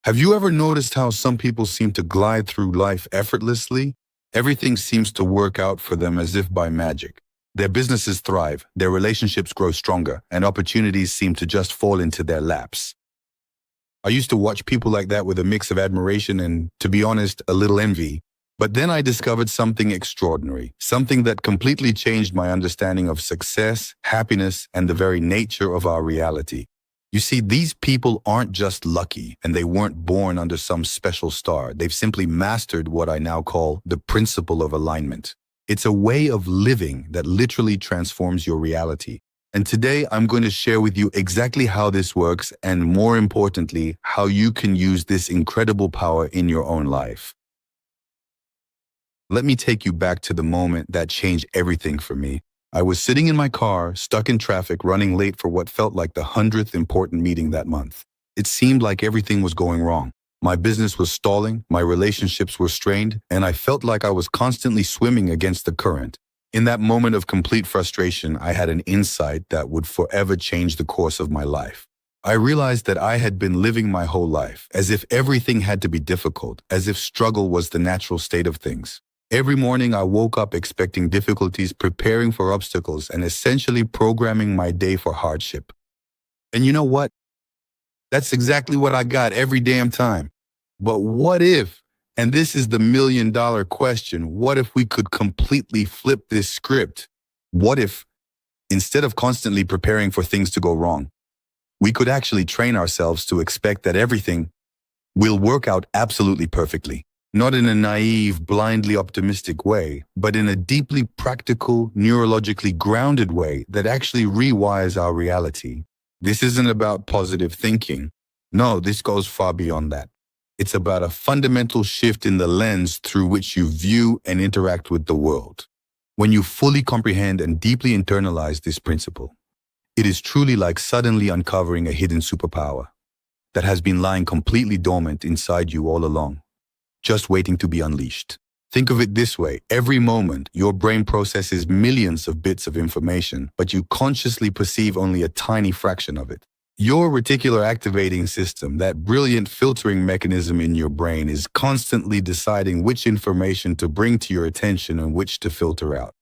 Have you ever noticed how some people seem to glide through life effortlessly? Everything seems to work out for them as if by magic. Their businesses thrive, their relationships grow stronger, and opportunities seem to just fall into their laps. I used to watch people like that with a mix of admiration and, to be honest, a little envy. But then I discovered something extraordinary, something that completely changed my understanding of success, happiness, and the very nature of our reality. You see, these people aren't just lucky, and they weren't born under some special star. They've simply mastered what I now call the principle of alignment. It's a way of living that literally transforms your reality. And today I'm going to share with you exactly how this works, and more importantly, how you can use this incredible power in your own life. Let me take you back to the moment that changed everything for me. I was sitting in my car, stuck in traffic, running late for what felt like the 100th important meeting that month. It seemed like everything was going wrong. My business was stalling, my relationships were strained, and I felt like I was constantly swimming against the current. In that moment of complete frustration, I had an insight that would forever change the course of my life. I realized that I had been living my whole life as if everything had to be difficult, as if struggle was the natural state of things. Every morning I woke up expecting difficulties, preparing for obstacles, and essentially programming my day for hardship. And you know what? That's exactly what I got every damn time. But what if, and this is the million-dollar question, what if we could completely flip this script? What if, instead of constantly preparing for things to go wrong, we could actually train ourselves to expect that everything will work out absolutely perfectly? Not in a naive, blindly optimistic way, but in a deeply practical, neurologically grounded way that actually rewires our reality. This isn't about positive thinking. No, this goes far beyond that. It's about a fundamental shift in the lens through which you view and interact with the world. When you fully comprehend and deeply internalize this principle, it is truly like suddenly uncovering a hidden superpower that has been lying completely dormant inside you all along, just waiting to be unleashed. Think of it this way. Every moment, your brain processes millions of bits of information, but you consciously perceive only a tiny fraction of it. Your reticular activating system, that brilliant filtering mechanism in your brain, is constantly deciding which information to bring to your attention and which to filter out.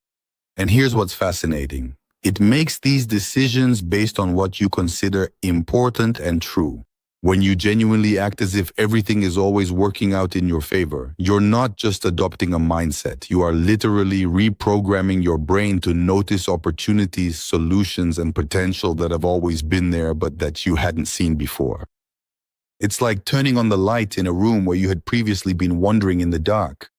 And here's what's fascinating. It makes these decisions based on what you consider important and true. When you genuinely act as if everything is always working out in your favor, you're not just adopting a mindset. You are literally reprogramming your brain to notice opportunities, solutions, and potential that have always been there but that you hadn't seen before. It's like turning on the light in a room where you had previously been wandering in the dark.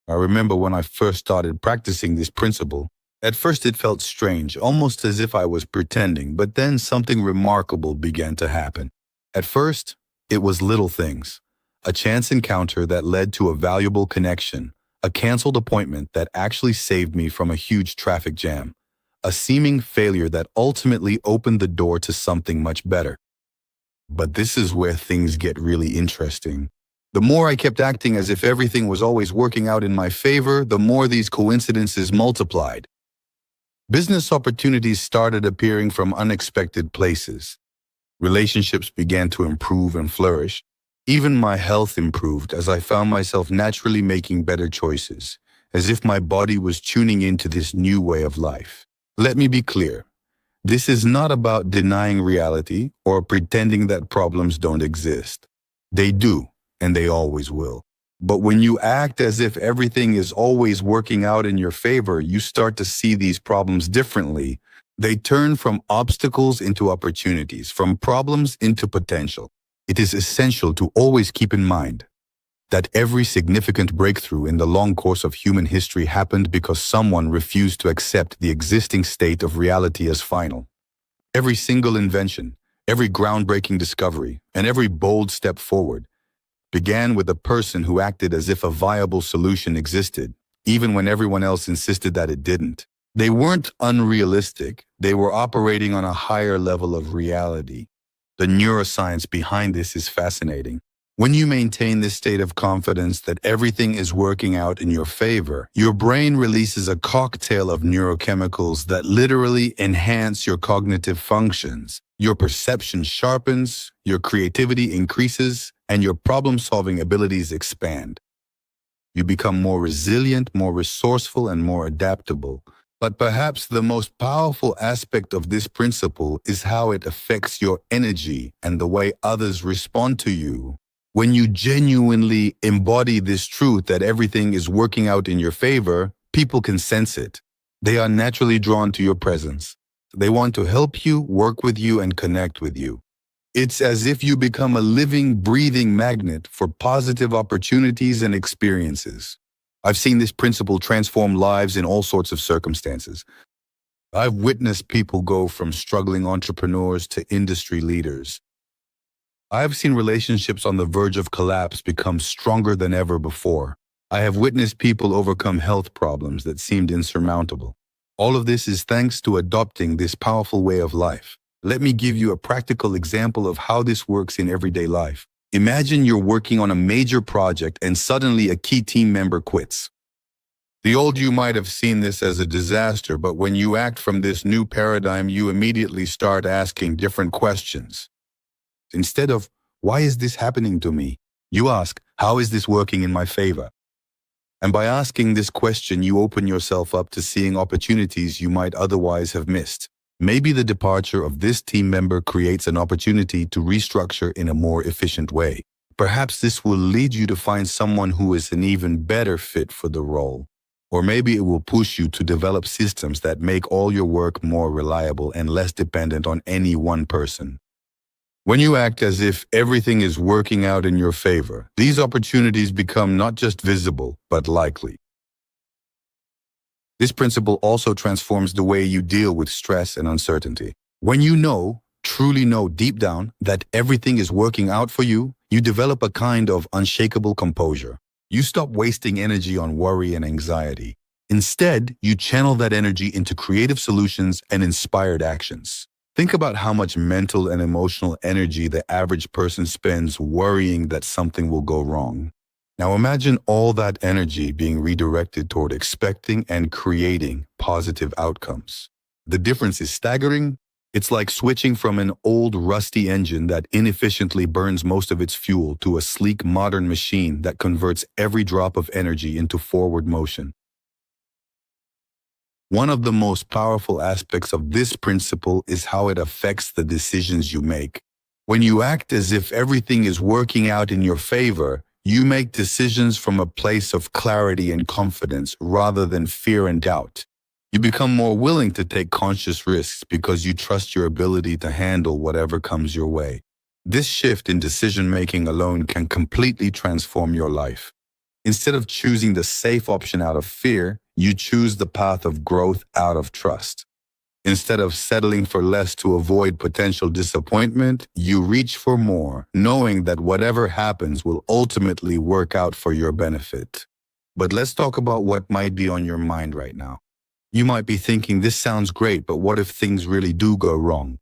I remember when I first started practicing this principle. At first it felt strange, almost as if I was pretending, but then something remarkable began to happen. At first, it was little things. A chance encounter that led to a valuable connection, a canceled appointment that actually saved me from a huge traffic jam, a seeming failure that ultimately opened the door to something much better. But this is where things get really interesting. The more I kept acting as if everything was always working out in my favor, the more these coincidences multiplied. Business opportunities started appearing from unexpected places. Relationships began to improve and flourish. Even my health improved as I found myself naturally making better choices, as if my body was tuning into this new way of life. Let me be clear. This is not about denying reality or pretending that problems don't exist. They do, and they always will. But when you act as if everything is always working out in your favor, you start to see these problems differently. They turn from obstacles into opportunities, from problems into potential. It is essential to always keep in mind that every significant breakthrough in the long course of human history happened because someone refused to accept the existing state of reality as final. Every single invention, every groundbreaking discovery, and every bold step forward began with a person who acted as if a viable solution existed, even when everyone else insisted that it didn't. They weren't unrealistic. They were operating on a higher level of reality. The neuroscience behind this is fascinating. When you maintain this state of confidence that everything is working out in your favor, your brain releases a cocktail of neurochemicals that literally enhance your cognitive functions. Your perception sharpens, your creativity increases, and your problem-solving abilities expand. You become more resilient, more resourceful, and more adaptable. But perhaps the most powerful aspect of this principle is how it affects your energy and the way others respond to you. When you genuinely embody this truth that everything is working out in your favor, people can sense it. They are naturally drawn to your presence. They want to help you, work with you, and connect with you. It's as if you become a living, breathing magnet for positive opportunities and experiences. I've seen this principle transform lives in all sorts of circumstances. I've witnessed people go from struggling entrepreneurs to industry leaders. I've seen relationships on the verge of collapse become stronger than ever before. I have witnessed people overcome health problems that seemed insurmountable. All of this is thanks to adopting this powerful way of life. Let me give you a practical example of how this works in everyday life. Imagine you're working on a major project and suddenly a key team member quits. The old you might have seen this as a disaster, but when you act from this new paradigm, you immediately start asking different questions. Instead of, why is this happening to me? You ask, how is this working in my favor? And by asking this question, you open yourself up to seeing opportunities you might otherwise have missed. Maybe the departure of this team member creates an opportunity to restructure in a more efficient way. Perhaps this will lead you to find someone who is an even better fit for the role. Or maybe it will push you to develop systems that make all your work more reliable and less dependent on any one person. When you act as if everything is working out in your favor, these opportunities become not just visible, but likely. This principle also transforms the way you deal with stress and uncertainty. When you know, truly know deep down that everything is working out for you, you develop a kind of unshakable composure. You stop wasting energy on worry and anxiety. Instead, you channel that energy into creative solutions and inspired actions. Think about how much mental and emotional energy the average person spends worrying that something will go wrong. Now imagine all that energy being redirected toward expecting and creating positive outcomes. The difference is staggering. It's like switching from an old rusty engine that inefficiently burns most of its fuel to a sleek modern machine that converts every drop of energy into forward motion. One of the most powerful aspects of this principle is how it affects the decisions you make. When you act as if everything is working out in your favor, you make decisions from a place of clarity and confidence rather than fear and doubt. You become more willing to take conscious risks because you trust your ability to handle whatever comes your way. This shift in decision-making alone can completely transform your life. Instead of choosing the safe option out of fear, you choose the path of growth out of trust. Instead of settling for less to avoid potential disappointment, you reach for more, knowing that whatever happens will ultimately work out for your benefit. But let's talk about what might be on your mind right now. You might be thinking, this sounds great, but what if things really do go wrong?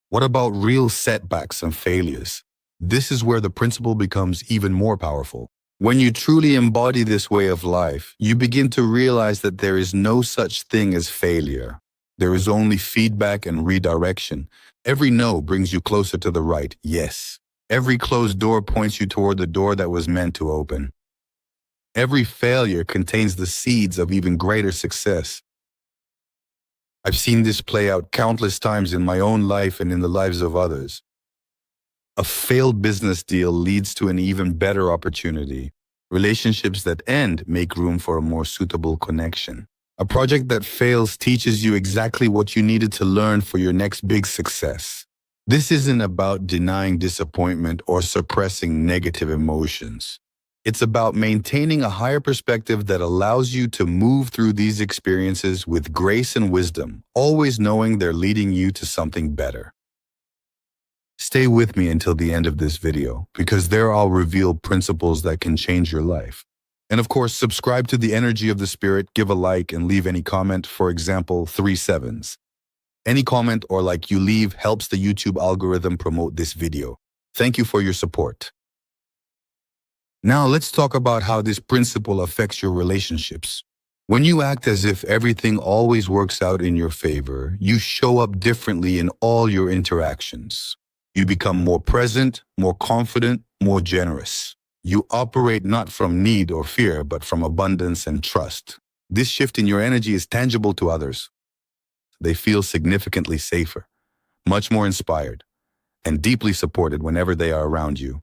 What about real setbacks and failures? This is where the principle becomes even more powerful. When you truly embody this way of life, you begin to realize that there is no such thing as failure. There is only feedback and redirection. Every no brings you closer to the right yes. Every closed door points you toward the door that was meant to open. Every failure contains the seeds of even greater success. I've seen this play out countless times in my own life and in the lives of others. A failed business deal leads to an even better opportunity. Relationships that end make room for a more suitable connection. A project that fails teaches you exactly what you needed to learn for your next big success. This isn't about denying disappointment or suppressing negative emotions. It's about maintaining a higher perspective that allows you to move through these experiences with grace and wisdom, always knowing they're leading you to something better. Stay with me until the end of this video, because there I'll reveal principles that can change your life. And of course, subscribe to the Energy of the Spirit, give a like, and leave any comment, for example, 3 sevens. Any comment or like you leave helps the YouTube algorithm promote this video. Thank you for your support. Now let's talk about how this principle affects your relationships. When you act as if everything always works out in your favor, you show up differently in all your interactions. You become more present, more confident, more generous. You operate not from need or fear, but from abundance and trust. This shift in your energy is tangible to others. They feel significantly safer, much more inspired, and deeply supported whenever they are around you.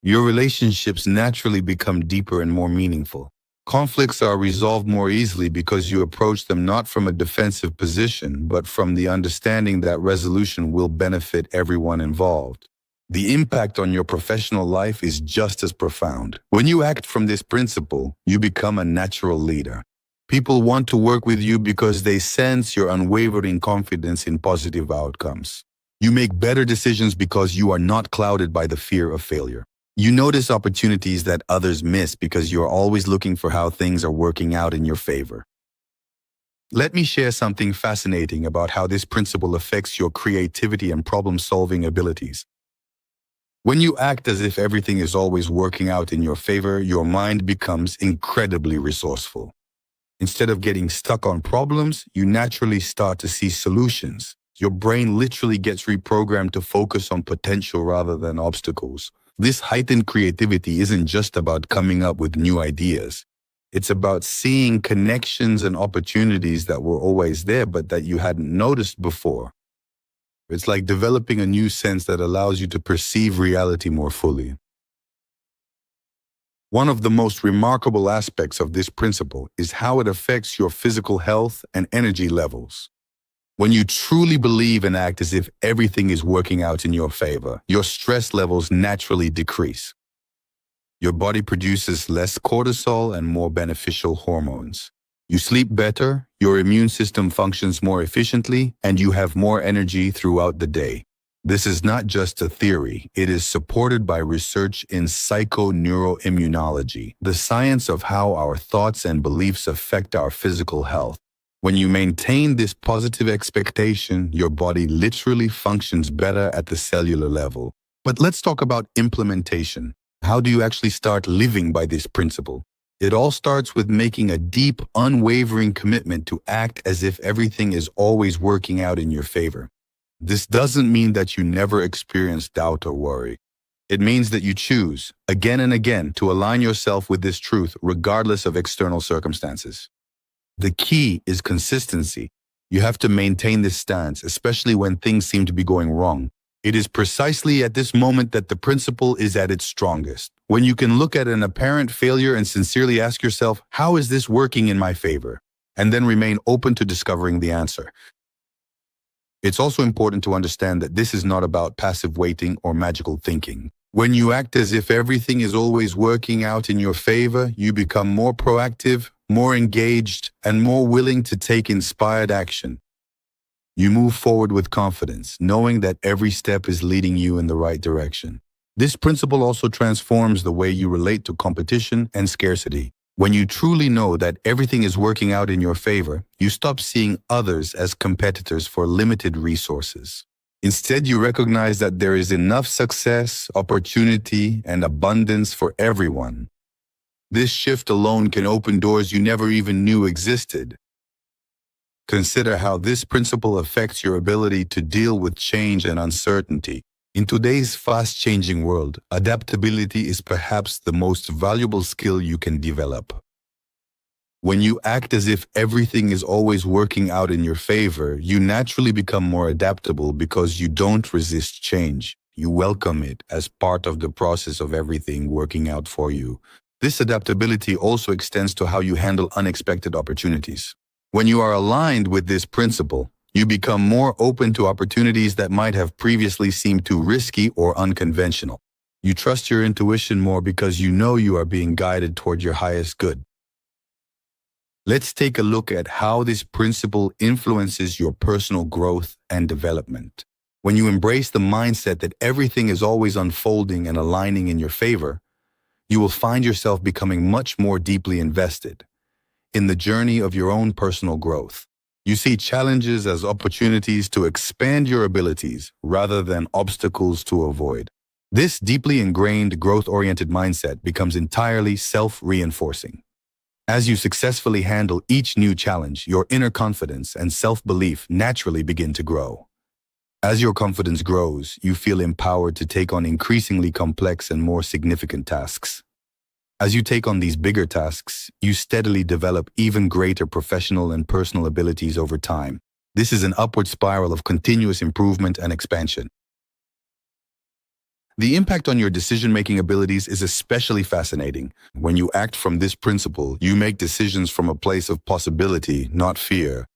Your relationships naturally become deeper and more meaningful. Conflicts are resolved more easily because you approach them not from a defensive position, but from the understanding that resolution will benefit everyone involved. The impact on your professional life is just as profound. When you act from this principle, you become a natural leader. People want to work with you because they sense your unwavering confidence in positive outcomes. You make better decisions because you are not clouded by the fear of failure. You notice opportunities that others miss because you're always looking for how things are working out in your favor. Let me share something fascinating about how this principle affects your creativity and problem-solving abilities. When you act as if everything is always working out in your favor, your mind becomes incredibly resourceful. Instead of getting stuck on problems, you naturally start to see solutions. Your brain literally gets reprogrammed to focus on potential rather than obstacles. This heightened creativity isn't just about coming up with new ideas. It's about seeing connections and opportunities that were always there but that you hadn't noticed before. It's like developing a new sense that allows you to perceive reality more fully. One of the most remarkable aspects of this principle is how it affects your physical health and energy levels. When you truly believe and act as if everything is working out in your favor, your stress levels naturally decrease. Your body produces less cortisol and more beneficial hormones. You sleep better, your immune system functions more efficiently, and you have more energy throughout the day. This is not just a theory. It is supported by research in psychoneuroimmunology, the science of how our thoughts and beliefs affect our physical health. When you maintain this positive expectation, your body literally functions better at the cellular level. But let's talk about implementation. How do you actually start living by this principle? It all starts with making a deep, unwavering commitment to act as if everything is always working out in your favor. This doesn't mean that you never experience doubt or worry. It means that you choose, again and again, to align yourself with this truth regardless of external circumstances. The key is consistency. You have to maintain this stance, especially when things seem to be going wrong. It is precisely at this moment that the principle is at its strongest. When you can look at an apparent failure and sincerely ask yourself, how is this working in my favor? And then remain open to discovering the answer. It's also important to understand that this is not about passive waiting or magical thinking. When you act as if everything is always working out in your favor, you become more proactive, more engaged, and more willing to take inspired action. You move forward with confidence, knowing that every step is leading you in the right direction. This principle also transforms the way you relate to competition and scarcity. When you truly know that everything is working out in your favor, you stop seeing others as competitors for limited resources. Instead, you recognize that there is enough success, opportunity, and abundance for everyone. This shift alone can open doors you never even knew existed. Consider how this principle affects your ability to deal with change and uncertainty. In today's fast-changing world, adaptability is perhaps the most valuable skill you can develop. When you act as if everything is always working out in your favor, you naturally become more adaptable because you don't resist change. You welcome it as part of the process of everything working out for you. This adaptability also extends to how you handle unexpected opportunities. When you are aligned with this principle, you become more open to opportunities that might have previously seemed too risky or unconventional. You trust your intuition more because you know you are being guided toward your highest good. Let's take a look at how this principle influences your personal growth and development. When you embrace the mindset that everything is always unfolding and aligning in your favor, you will find yourself becoming much more deeply invested in the journey of your own personal growth. You see challenges as opportunities to expand your abilities rather than obstacles to avoid. This deeply ingrained growth-oriented mindset becomes entirely self-reinforcing. As you successfully handle each new challenge, your inner confidence and self-belief naturally begin to grow. As your confidence grows, you feel empowered to take on increasingly complex and more significant tasks. As you take on these bigger tasks, you steadily develop even greater professional and personal abilities over time. This is an upward spiral of continuous improvement and expansion. The impact on your decision-making abilities is especially fascinating. When you act from this principle, you make decisions from a place of possibility, not fear.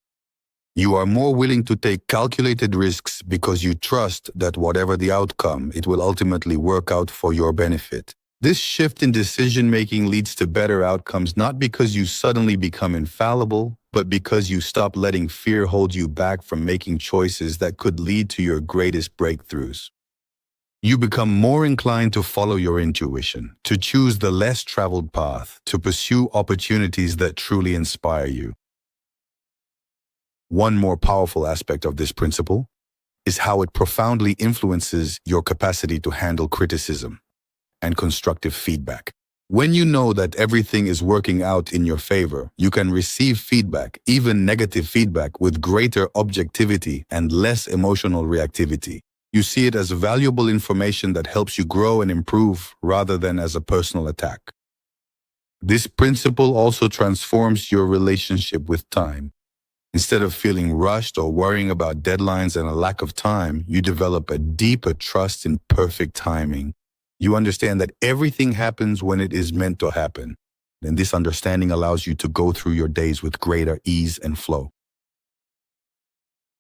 You are more willing to take calculated risks because you trust that whatever the outcome, it will ultimately work out for your benefit. This shift in decision-making leads to better outcomes not because you suddenly become infallible, but because you stop letting fear hold you back from making choices that could lead to your greatest breakthroughs. You become more inclined to follow your intuition, to choose the less traveled path, to pursue opportunities that truly inspire you. One more powerful aspect of this principle is how it profoundly influences your capacity to handle criticism and constructive feedback. When you know that everything is working out in your favor, you can receive feedback, even negative feedback, with greater objectivity and less emotional reactivity. You see it as valuable information that helps you grow and improve rather than as a personal attack. This principle also transforms your relationship with time. Instead of feeling rushed or worrying about deadlines and a lack of time, you develop a deeper trust in perfect timing. You understand that everything happens when it is meant to happen, and this understanding allows you to go through your days with greater ease and flow.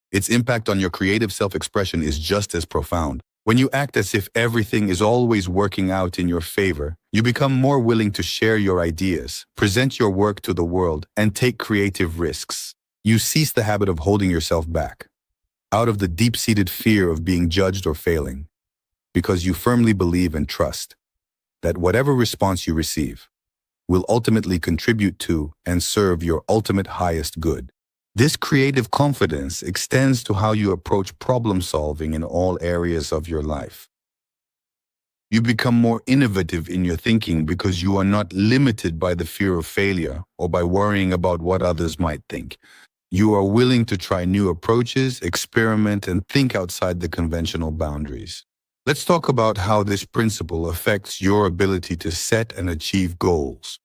Its impact on your creative self-expression is just as profound. When you act as if everything is always working out in your favor, you become more willing to share your ideas, present your work to the world, and take creative risks. You cease the habit of holding yourself back, out of the deep-seated fear of being judged or failing, because you firmly believe and trust that whatever response you receive will ultimately contribute to and serve your ultimate highest good. This creative confidence extends to how you approach problem solving in all areas of your life. You become more innovative in your thinking because you are not limited by the fear of failure or by worrying about what others might think. You are willing to try new approaches, experiment, and think outside the conventional boundaries. Let's talk about how this principle affects your ability to set and achieve goals.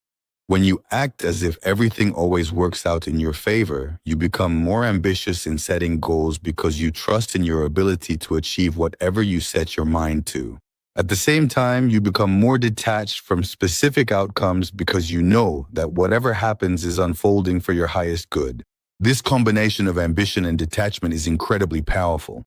When you act as if everything always works out in your favor, you become more ambitious in setting goals because you trust in your ability to achieve whatever you set your mind to. At the same time, you become more detached from specific outcomes because you know that whatever happens is unfolding for your highest good. This combination of ambition and detachment is incredibly powerful.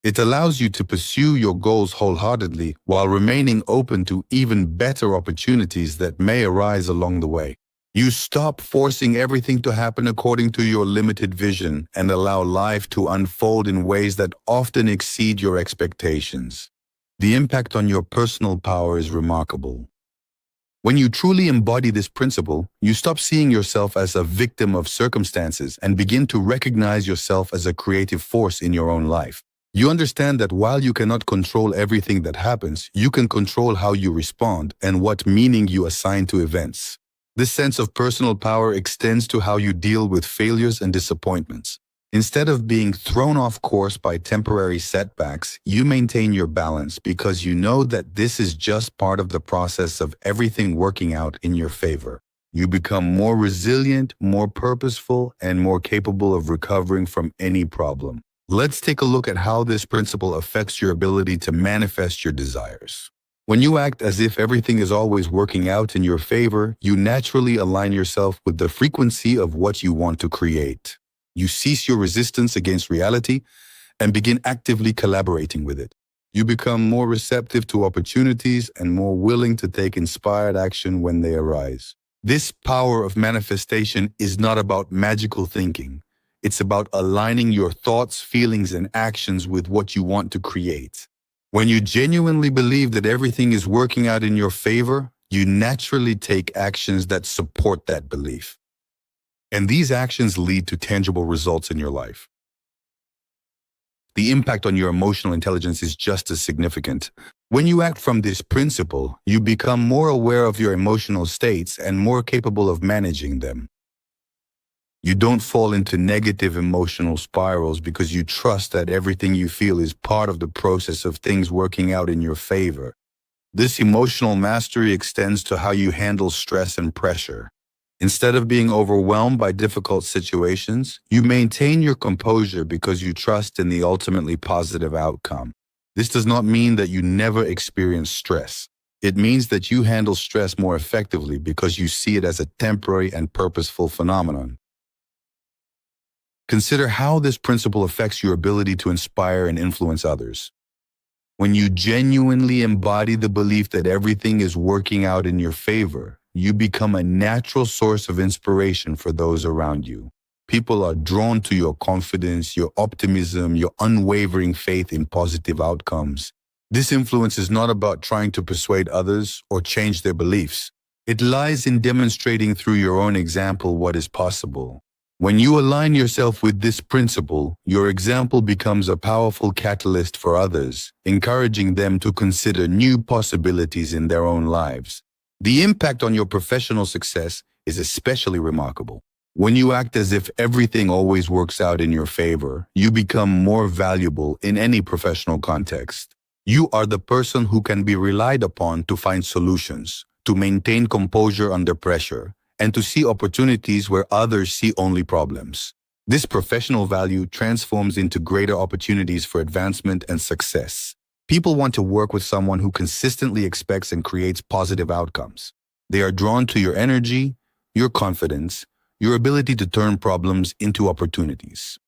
It allows you to pursue your goals wholeheartedly while remaining open to even better opportunities that may arise along the way. You stop forcing everything to happen according to your limited vision and allow life to unfold in ways that often exceed your expectations. The impact on your personal power is remarkable. When you truly embody this principle, you stop seeing yourself as a victim of circumstances and begin to recognize yourself as a creative force in your own life. You understand that while you cannot control everything that happens, you can control how you respond and what meaning you assign to events. This sense of personal power extends to how you deal with failures and disappointments. Instead of being thrown off course by temporary setbacks, you maintain your balance because you know that this is just part of the process of everything working out in your favor. You become more resilient, more purposeful, and more capable of recovering from any problem. Let's take a look at how this principle affects your ability to manifest your desires. When you act as if everything is always working out in your favor, you naturally align yourself with the frequency of what you want to create. You cease your resistance against reality and begin actively collaborating with it. You become more receptive to opportunities and more willing to take inspired action when they arise. This power of manifestation is not about magical thinking. It's about aligning your thoughts, feelings, and actions with what you want to create. When you genuinely believe that everything is working out in your favor, you naturally take actions that support that belief. And these actions lead to tangible results in your life. The impact on your emotional intelligence is just as significant. When you act from this principle, you become more aware of your emotional states and more capable of managing them. You don't fall into negative emotional spirals because you trust that everything you feel is part of the process of things working out in your favor. This emotional mastery extends to how you handle stress and pressure. Instead of being overwhelmed by difficult situations, you maintain your composure because you trust in the ultimately positive outcome. This does not mean that you never experience stress. It means that you handle stress more effectively because you see it as a temporary and purposeful phenomenon. Consider how this principle affects your ability to inspire and influence others. When you genuinely embody the belief that everything is working out in your favor, you become a natural source of inspiration for those around you. People are drawn to your confidence, your optimism, your unwavering faith in positive outcomes. This influence is not about trying to persuade others or change their beliefs. It lies in demonstrating through your own example what is possible. When you align yourself with this principle, your example becomes a powerful catalyst for others, encouraging them to consider new possibilities in their own lives. The impact on your professional success is especially remarkable. When you act as if everything always works out in your favor, you become more valuable in any professional context. You are the person who can be relied upon to find solutions, to maintain composure under pressure, and to see opportunities where others see only problems. This professional value transforms into greater opportunities for advancement and success. People want to work with someone who consistently expects and creates positive outcomes. They are drawn to your energy, your confidence, your ability to turn problems into opportunities.